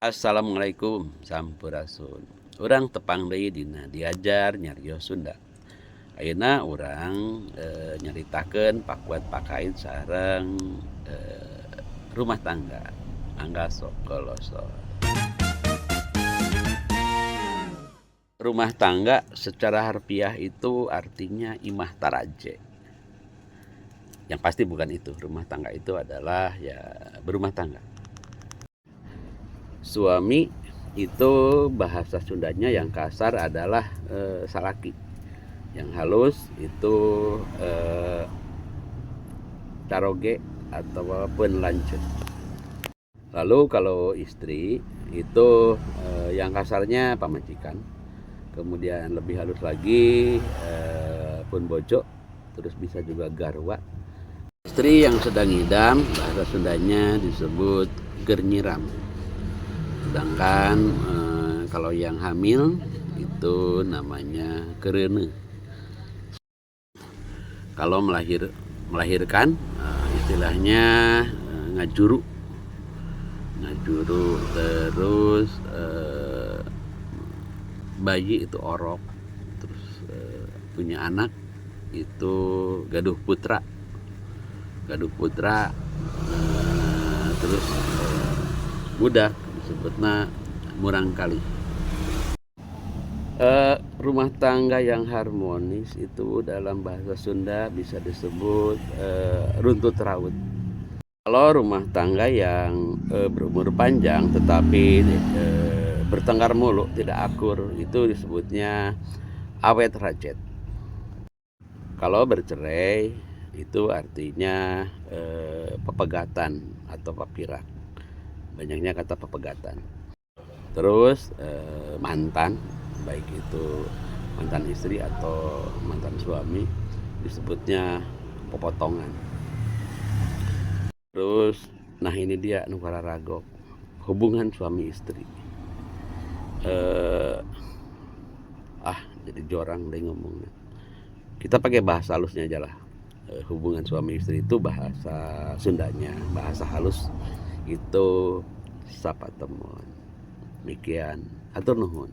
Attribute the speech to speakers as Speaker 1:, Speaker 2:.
Speaker 1: Assalamualaikum sampurasun. Urang tepang deui dina diajar nyarios Sunda. Ayeuna urang nyaritakeun pakuat pakait sareng rumah tangga. Mangga sok kolosot. Rumah tangga secara harfiah itu artinya imah taraje. Yang pasti bukan itu. Rumah tangga itu adalah ya berumah tangga. Suami itu bahasa Sundanya yang kasar adalah salaki. Yang halus itu caroge atau penlanjut. Lalu kalau istri itu yang kasarnya pamajikan. Kemudian lebih halus lagi pun bojo, terus bisa juga garwa. Istri yang sedang ngidam bahasa Sundanya disebut gernyiram. Sedangkan kalau yang hamil itu namanya kereune. Kalau melahirkan istilahnya ngajuru terus bayi itu orok, terus punya anak itu gaduh putra terus budak disebutna murang kali. Rumah tangga yang harmonis itu dalam bahasa Sunda bisa disebut runtut raut. Kalau rumah tangga yang berumur panjang tetapi bertengkar mulu, tidak akur, itu disebutnya awet rajet. Kalau bercerai itu artinya pepegatan atau papirak. Banyaknya kata pepegatan. Terus mantan, baik itu mantan istri atau mantan suami, disebutnya pepotongan. Terus nah ini dia nukara ragok, hubungan suami istri. Jadi jorang deh ngomongnya. Kita pakai bahasa halusnya aja lah. Hubungan suami istri itu bahasa Sundanya, bahasa halus itu sapa temon. Demikian, atur nuhun.